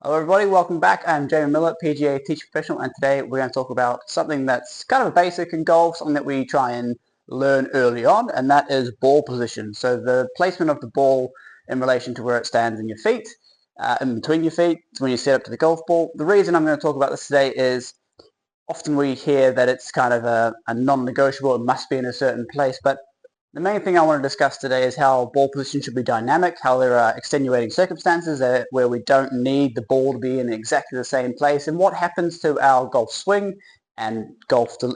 Hello everybody, welcome back. I'm Jamie Miller, PGA Teacher Professional, and today we're going to talk about something that's kind of a basic in golf, something that we try and learn early on, and that is ball position. So the placement of the ball in relation to where it stands in your feet, in between your feet, when you set up to the golf ball. The reason I'm going to talk about this today is often we hear that it's kind of a non-negotiable, it must be in a certain place, but the main thing I want to discuss today is how ball position should be dynamic, how there are extenuating circumstances where we don't need the ball to be in exactly the same place, and what happens to our golf swing and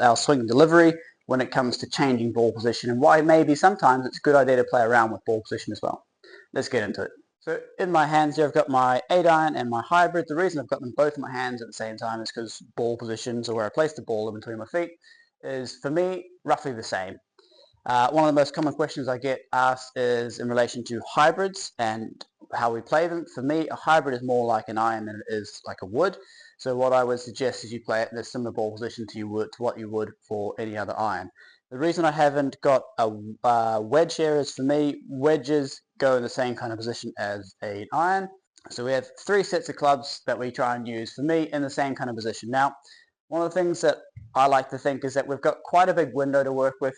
our swing delivery when it comes to changing ball position, and why maybe sometimes it's a good idea to play around with ball position as well. Let's get into it. So in my hands here I've got my 8-iron and my hybrid. The reason I've got them both in my hands at the same time is because ball positions, or where I place the ball in between my feet, is for me roughly the same. One of the most common questions I get asked is in relation to hybrids and how we play them. For me, a hybrid is more like an iron than it is like a wood. So what I would suggest is you play it in a similar ball position to what you would for any other iron. The reason I haven't got a wedge here is, for me, wedges go in the same kind of position as an iron. So we have 3 sets of clubs that we try and use, for me, in the same kind of position. Now, one of the things that I like to think is that we've got quite a big window to work with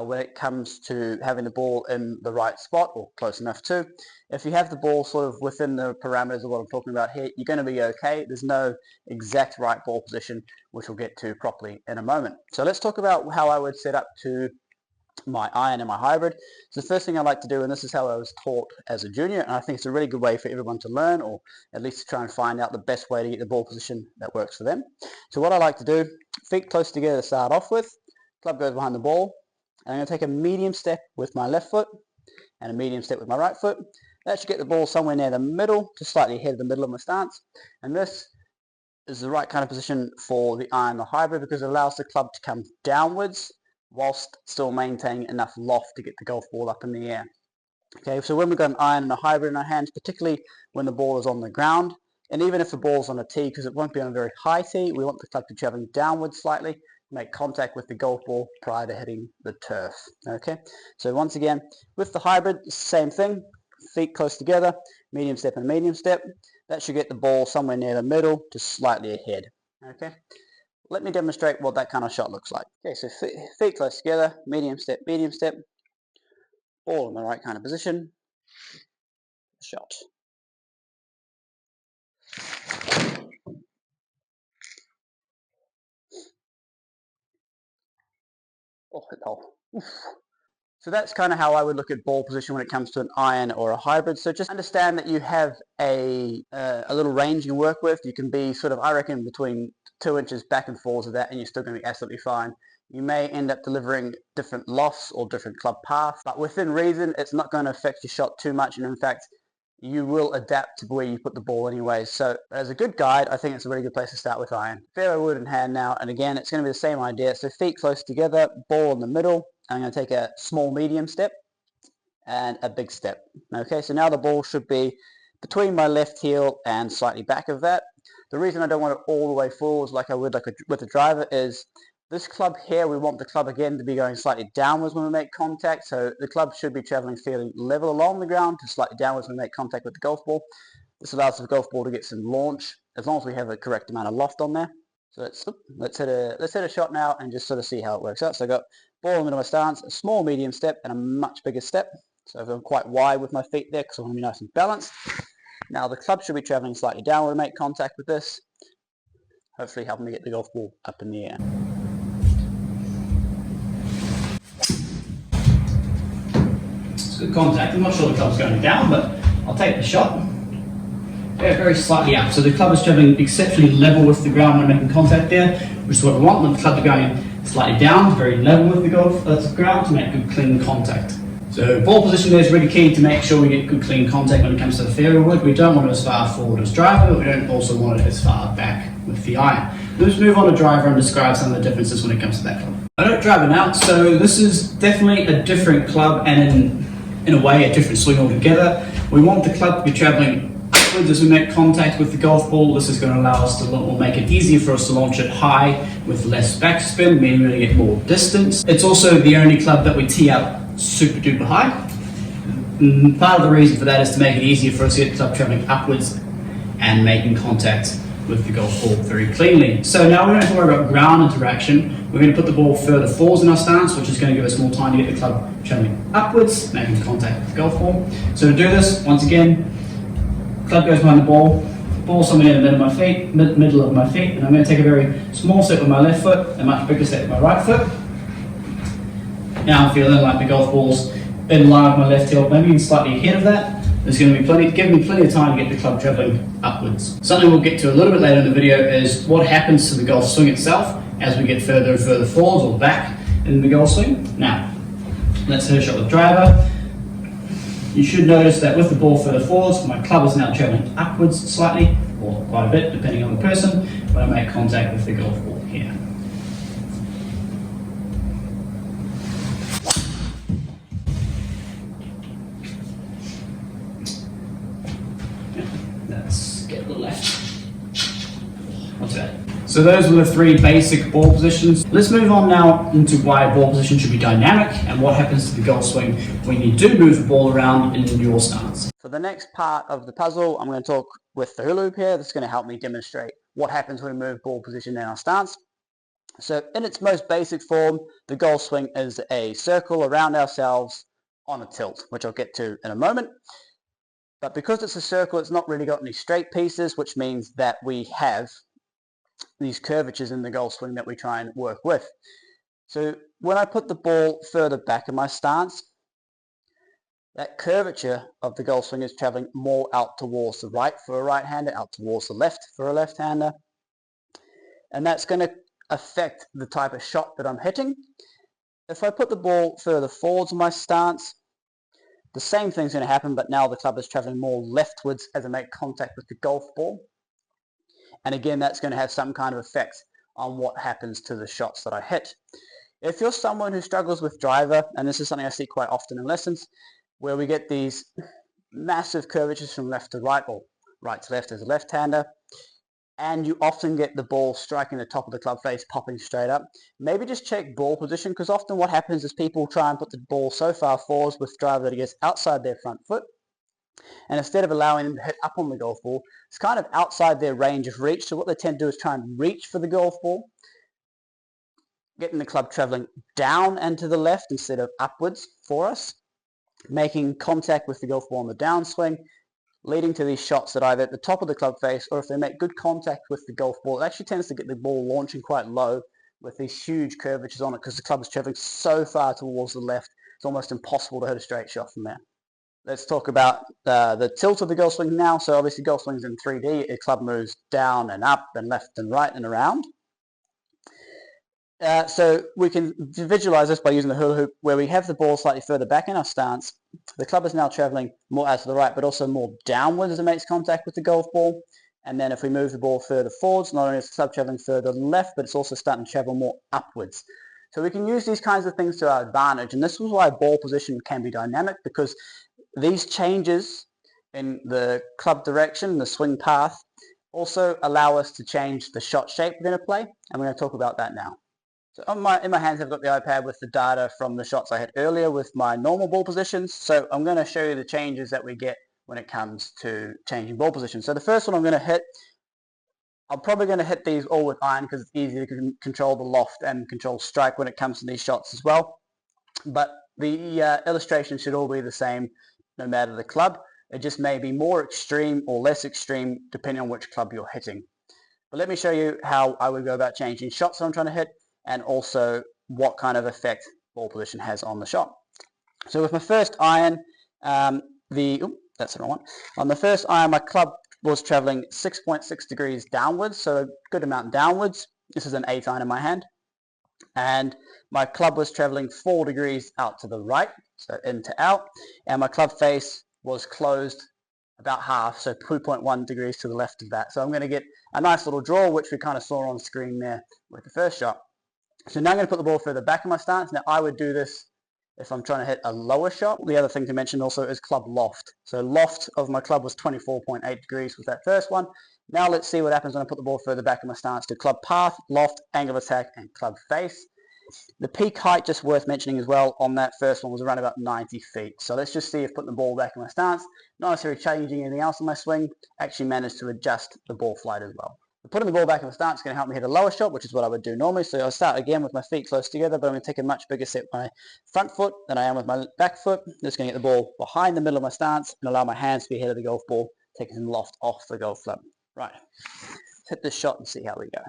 when it comes to having the ball in the right spot, or close enough to. If you have the ball sort of within the parameters of what I'm talking about here, you're going to be okay. There's no exact right ball position, which we'll get to properly in a moment. So let's talk about how I would set up to my iron and my hybrid. So the first thing I like to do, and this is how I was taught as a junior, and I think it's a really good way for everyone to learn, or at least to try and find out the best way to get the ball position that works for them. So what I like to do, feet close together to start off with, club goes behind the ball, and I'm going to take a medium step with my left foot and a medium step with my right foot. That should get the ball somewhere near the middle, just slightly ahead of the middle of my stance. And this is the right kind of position for the iron or hybrid, because it allows the club to come downwards whilst still maintaining enough loft to get the golf ball up in the air. Okay, so when we've got an iron and a hybrid in our hands, particularly when the ball is on the ground, and even if the ball's on a tee, because it won't be on a very high tee, we want the club to be traveling downwards slightly, make contact with the golf ball prior to hitting the turf. Okay, so once again, with the hybrid, same thing, feet close together, medium step and medium step. That should get the ball somewhere near the middle to slightly ahead. Okay, let me demonstrate what that kind of shot looks like. Okay, so feet close together, medium step, ball in the right kind of position, shot. Oh, hit the hole. Oof. So that's kind of how I would look at ball position when it comes to an iron or a hybrid. So just understand that you have a little range you can work with. You can be sort of, I reckon, between 2 inches back and forwards of that, and you're still going to be absolutely fine. You may end up delivering different lofts or different club paths, but within reason, it's not going to affect your shot too much. And in fact, you will adapt to where you put the ball anyway. So as a good guide, I think it's a really good place to start with iron. Fairway wood in hand now, and again, it's going to be the same idea. So feet close together, ball in the middle. I'm going to take a small medium step and a big step. Okay, so now the ball should be between my left heel and slightly back of that. The reason I don't want it all the way forwards like I would with the driver is this club here, we want the club again to be going slightly downwards when we make contact. So the club should be traveling fairly level along the ground to slightly downwards when we make contact with the golf ball. This allows the golf ball to get some launch as long as we have the correct amount of loft on there. So let's hit a shot now and just sort of see how it works out. So I got ball in the middle of my stance, a small medium step and a much bigger step. So I've gone quite wide with my feet there because I want to be nice and balanced. Now the club should be traveling slightly downward to make contact with this, hopefully helping me get the golf ball up in the air. It's good contact. I'm not sure the club's going down, but I'll take the shot. Yeah, very slightly up. So the club is traveling exceptionally level with the ground when making contact there, which is what we want. When the club are going slightly down, very level with the ground to make good clean contact. So ball position there is really key to make sure we get good clean contact when it comes to the fairway wood. We don't want it as far forward as driver, but we don't also want it as far back with the iron. Let's move on to driver and describe some of the differences when it comes to that club. I don't drive it out, so this is definitely a different club and in a way a different swing altogether. We want the club to be traveling upwards as we make contact with the golf ball. This is going to allow us to make it easier for us to launch it high with less backspin, meaning we're going to get more distance. It's also the only club that we tee up super duper high. And part of the reason for that is to make it easier for us to get the club traveling upwards and making contact with the golf ball very cleanly. So now we don't have to worry about ground interaction. We're going to put the ball further forwards in our stance, which is going to give us more time to get the club traveling upwards, making contact with the golf ball. So to do this, once again, club goes behind the ball somewhere in the middle of my feet, middle of my feet, and I'm going to take a very small step with my left foot, a much bigger step with my right foot. Now I'm feeling like the golf ball's in line with my left heel, maybe even slightly ahead of that. There's going to be giving me plenty of time to get the club traveling upwards. Something we'll get to a little bit later in the video is what happens to the golf swing itself as we get further and further forwards or back in the golf swing. Now, let's hit a shot with driver. You should notice that with the ball further forwards, my club is now traveling upwards slightly, or quite a bit, depending on the person, when I make contact with the golf ball here. Let's get the left. What's that? So those were the three basic ball positions. Let's move on now into why ball position should be dynamic and what happens to the golf swing when you do move the ball around in your stance. For the next part of the puzzle, I'm going to talk with the hula hoop here. This is going to help me demonstrate what happens when we move ball position in our stance. So in its most basic form, the golf swing is a circle around ourselves on a tilt, which I'll get to in a moment. But because it's a circle, it's not really got any straight pieces, which means that we have these curvatures in the golf swing that we try and work with. So when I put the ball further back in my stance, that curvature of the golf swing is traveling more out towards the right for a right-hander, out towards the left for a left-hander. And that's going to affect the type of shot that I'm hitting. If I put the ball further forwards in my stance, the same thing's going to happen, but now the club is traveling more leftwards as I make contact with the golf ball. And again, that's going to have some kind of effect on what happens to the shots that I hit. If you're someone who struggles with driver, and this is something I see quite often in lessons, where we get these massive curvatures from left to right, or right to left as a left-hander, and you often get the ball striking the top of the club face, popping straight up, maybe just check ball position, because often what happens is people try and put the ball so far forwards with driver that it gets outside their front foot, and instead of allowing them to hit up on the golf ball, it's kind of outside their range of reach. So what they tend to do is try and reach for the golf ball, getting the club traveling down and to the left instead of upwards for us, making contact with the golf ball on the downswing, leading to these shots that either at the top of the club face, or if they make good contact with the golf ball, it actually tends to get the ball launching quite low with these huge curvatures on it, because the club is traveling so far towards the left, it's almost impossible to hit a straight shot from there. Let's talk about the tilt of the golf swing now. So obviously golf swing's in 3D. A club moves down and up and left and right and around. So we can visualize this by using the hula hoop, where we have the ball slightly further back in our stance. The club is now traveling more out to the right, but also more downwards as it makes contact with the golf ball. And then if we move the ball further forwards, not only is the club traveling further left, but it's also starting to travel more upwards. So we can use these kinds of things to our advantage. And this is why ball position can be dynamic, because these changes in the club direction, the swing path, also allow us to change the shot shape we're going to play, and we're going to talk about that now. So in my hands I've got the iPad with the data from the shots I hit earlier with my normal ball positions. So I'm going to show you the changes that we get when it comes to changing ball positions. So the first one I'm going to hit, I'm probably going to hit these all with iron because it's easier to control the loft and control strike when it comes to these shots as well. But the illustration should all be the same no matter the club. It just may be more extreme or less extreme depending on which club you're hitting. But let me show you how I would go about changing shots that I'm trying to hit, and also what kind of effect ball position has on the shot. So with my first iron, that's the wrong one. On the first iron, my club was traveling 6.6 degrees downwards, so a good amount downwards. This is an 8 iron in my hand. And my club was traveling 4 degrees out to the right, so in to out, and my club face was closed about half, so 2.1 degrees to the left of that. So I'm going to get a nice little draw, which we kind of saw on screen there with the first shot. So now I'm going to put the ball further back in my stance. Now I would do this if I'm trying to hit a lower shot. The other thing to mention also is club loft. So loft of my club was 24.8 degrees with that first one. Now let's see what happens when I put the ball further back in my stance to club path, loft, angle of attack, and club face. The peak height, just worth mentioning as well, on that first one was around about 90 feet. So let's just see if putting the ball back in my stance, not necessarily changing anything else in my swing, actually managed to adjust the ball flight as well. Putting the ball back in the stance is going to help me hit a lower shot, which is what I would do normally. So I'll start again with my feet close together, but I'm going to take a much bigger step with my front foot than I am with my back foot. I'm just going to get the ball behind the middle of my stance and allow my hands to be ahead of the golf ball, taking some loft off the golf club. Right, let's hit this shot and see how we go.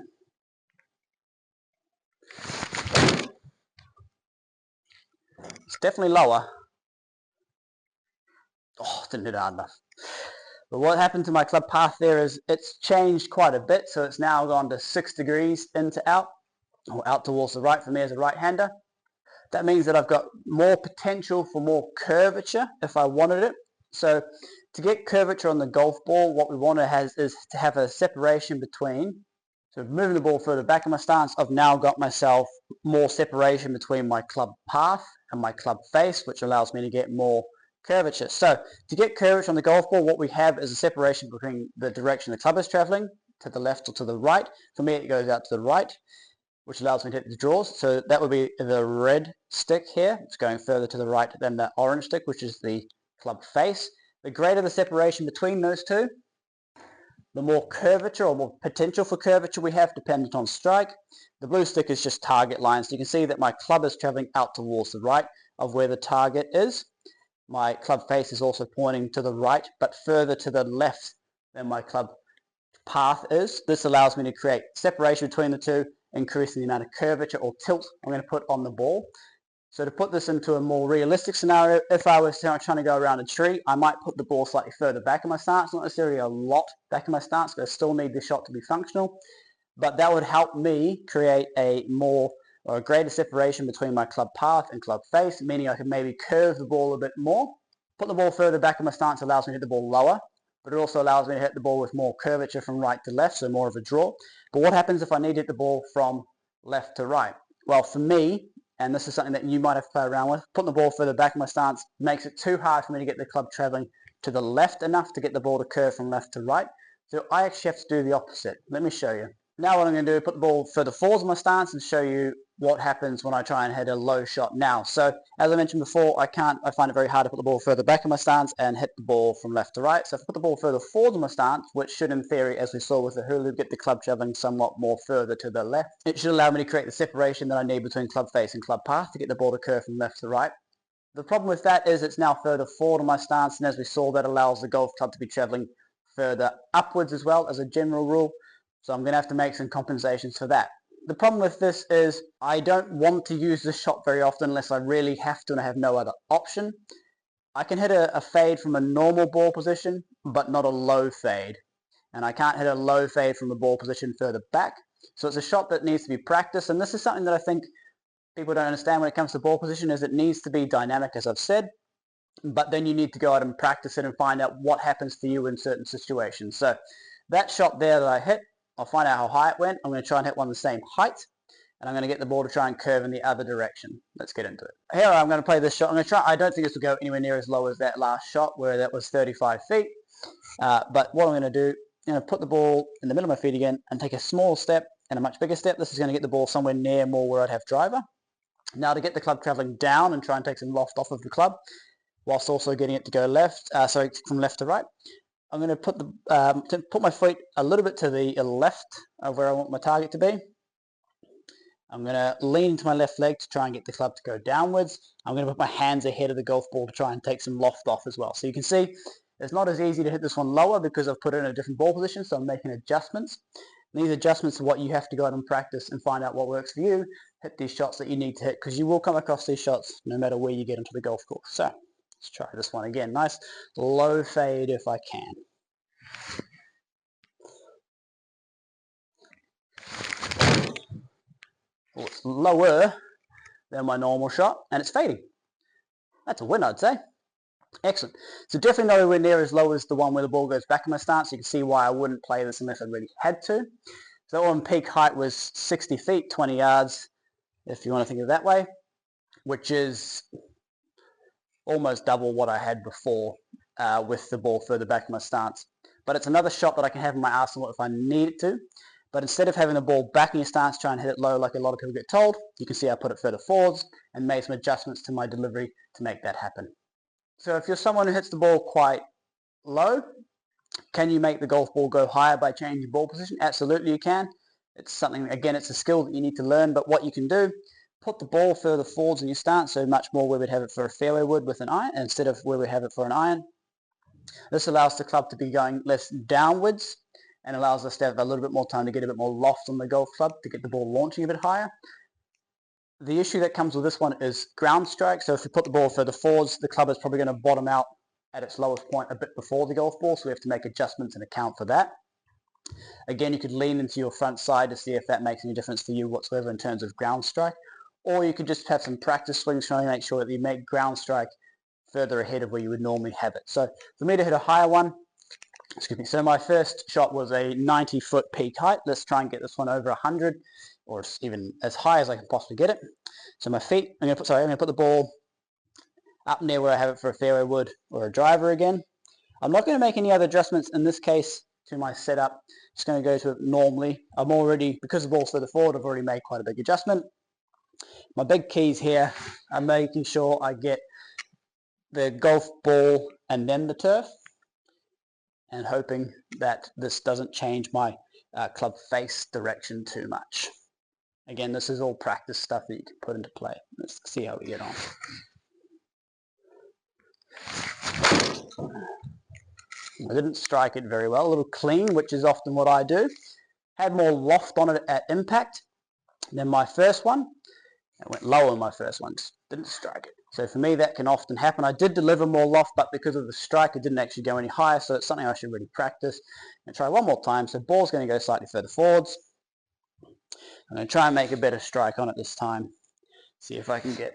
It's definitely lower. Oh, didn't hit hard enough. But what happened to my club path there is it's changed quite a bit. So it's now gone to 6 degrees into out, or out towards the right for me as a right-hander. That means that I've got more potential for more curvature if I wanted it. So to get curvature on the golf ball, what we want to have is to have a separation between, so moving the ball further back in my stance, I've now got myself more separation between my club path and my club face, which allows me to get more curvature. So to get curvature on the golf ball, what we have is a separation between the direction the club is traveling, to the left or to the right. For me, it goes out to the right, which allows me to hit the draws. So that would be the red stick here. It's going further to the right than the orange stick, which is the club face. The greater the separation between those two, the more curvature or more potential for curvature we have dependent on strike. The blue stick is just target line. So you can see that my club is traveling out towards the right of where the target is. My club face is also pointing to the right, but further to the left than my club path is. This allows me to create separation between the two, increasing the amount of curvature or tilt I'm going to put on the ball. So to put this into a more realistic scenario, if I was trying to go around a tree, I might put the ball slightly further back in my stance, not necessarily a lot back in my stance, because I still need the shot to be functional, but that would help me create a more or a greater separation between my club path and club face, meaning I could maybe curve the ball a bit more. Put the ball further back in my stance allows me to hit the ball lower, but it also allows me to hit the ball with more curvature from right to left, so more of a draw. But what happens if I need to hit the ball from left to right? Well, for me, and this is something that you might have to play around with, putting the ball further back in my stance makes it too hard for me to get the club traveling to the left enough to get the ball to curve from left to right. So I actually have to do the opposite. Let me show you. Now what I'm going to do, put the ball further forwards in my stance and show you what happens when I try and hit a low shot now. So as I mentioned before, I find it very hard to put the ball further back in my stance and hit the ball from left to right. So if I put the ball further forwards in my stance, which should in theory, as we saw with the hula, get the club traveling somewhat more further to the left, it should allow me to create the separation that I need between club face and club path to get the ball to curve from left to right. The problem with that is it's now further forward in my stance, and as we saw, that allows the golf club to be traveling further upwards as well as a general rule. So I'm going to have to make some compensations for that. The problem with this is I don't want to use this shot very often unless I really have to and I have no other option. I can hit a fade from a normal ball position, but not a low fade. And I can't hit a low fade from a ball position further back. So it's a shot that needs to be practiced. And this is something that I think people don't understand when it comes to ball position, is it needs to be dynamic, as I've said. But then you need to go out and practice it and find out what happens for you in certain situations. So that shot there that I hit, I'll find out how high it went. I'm going to try and hit one the same height, and I'm going to get the ball to try and curve in the other direction. Let's get into it. Here I'm going to play this shot. I'm going to try. I don't think this will go anywhere near as low as that last shot where that was 35 feet. But what I'm going to do, I'm going to put the ball in the middle of my feet again and take a small step and a much bigger step. This is going to get the ball somewhere near more where I'd have driver. Now to get the club traveling down and try and take some loft off of the club, whilst also getting it to go left, from left to right. I'm going to put my foot a little bit to the left of where I want my target to be. I'm going to lean into my left leg to try and get the club to go downwards. I'm going to put my hands ahead of the golf ball to try and take some loft off as well. So you can see it's not as easy to hit this one lower because I've put it in a different ball position, so I'm making adjustments. And these adjustments are what you have to go out and practice and find out what works for you. Hit these shots that you need to hit, because you will come across these shots no matter where you get into the golf course. So let's try this one again. Nice low fade if I can. Oh, it's lower than my normal shot, and it's fading. That's a win, I'd say. Excellent. So definitely nowhere near as low as the one where the ball goes back in my stance. You can see why I wouldn't play this unless I really had to. So that one peak height was 60 feet, 20 yards, if you want to think of it that way, which is almost double what I had before with the ball further back in my stance. But it's another shot that I can have in my arsenal if I need it to. But instead of having the ball back in your stance, try and hit it low like a lot of people get told, you can see I put it further forwards and made some adjustments to my delivery to make that happen. So if you're someone who hits the ball quite low, can you make the golf ball go higher by changing ball position? Absolutely you can. It's something, again, it's a skill that you need to learn, but what you can do, put the ball further forwards in your stance, so much more where we'd have it for a fairway wood with an iron, instead of where we have it for an iron. This allows the club to be going less downwards and allows us to have a little bit more time to get a bit more loft on the golf club to get the ball launching a bit higher. The issue that comes with this one is ground strike. So if you put the ball further forwards, the club is probably going to bottom out at its lowest point a bit before the golf ball, so we have to make adjustments and account for that. Again, you could lean into your front side to see if that makes any difference for you whatsoever in terms of ground strike, or you could just have some practice swings trying to make sure that you make ground strike further ahead of where you would normally have it. So for me to hit a higher one, so my first shot was a 90-foot peak height. Let's try and get this one over 100, or even as high as I can possibly get it. So my feet, I'm going to put the ball up near where I have it for a fairway wood or a driver again. I'm not going to make any other adjustments in this case to my setup. Just going to go to it normally. I'm already, because the ball's further forward, I've already made quite a big adjustment. My big keys here are making sure I get the golf ball and then the turf, and hoping that this doesn't change my club face direction too much. Again, this is all practice stuff that you can put into play. Let's see how we get on. I didn't strike it very well, a little clean, which is often what I do. Had more loft on it at impact than my first one. It went lower on my first one, just didn't strike it. So for me, that can often happen. I did deliver more loft, but because of the strike, it didn't actually go any higher, so it's something I should really practice. And try one more time. So ball's going to go slightly further forwards. I'm going to try and make a better strike on it this time. See if I can get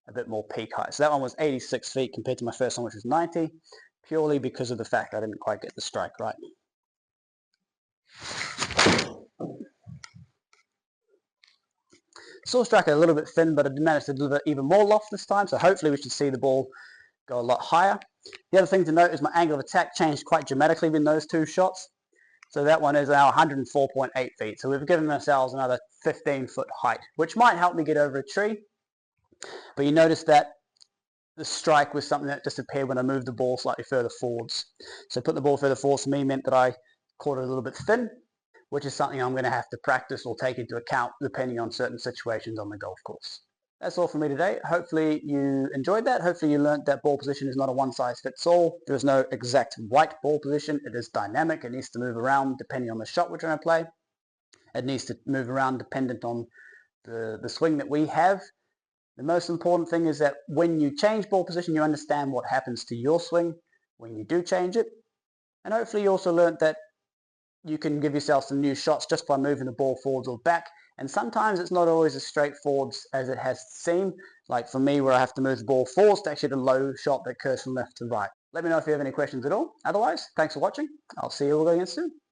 a bit more peak height. So that one was 86 feet compared to my first one, which was 90, purely because of the fact I didn't quite get the strike right. Still struck it a little bit thin, but I did manage to deliver even more loft this time, so hopefully we should see the ball go a lot higher. The other thing to note is my angle of attack changed quite dramatically in those two shots. So that one is now 104.8 feet. So we've given ourselves another 15-foot height, which might help me get over a tree. But you notice that the strike was something that disappeared when I moved the ball slightly further forwards. So putting the ball further forwards for me meant that I caught it a little bit thin, which is something I'm going to have to practice or take into account depending on certain situations on the golf course. That's all for me today. Hopefully you enjoyed that. Hopefully you learned that ball position is not a one-size-fits-all. There is no exact right ball position. It is dynamic. It needs to move around depending on the shot we're trying to play. It needs to move around dependent on the swing that we have. The most important thing is that when you change ball position, you understand what happens to your swing when you do change it. And hopefully you also learned that you can give yourself some new shots just by moving the ball forwards or back. And sometimes it's not always as straightforward as it has seemed. Like for me, where I have to move the ball forwards to actually hit a low shot that curves from left to right. Let me know if you have any questions at all. Otherwise, thanks for watching. I'll see you all again soon.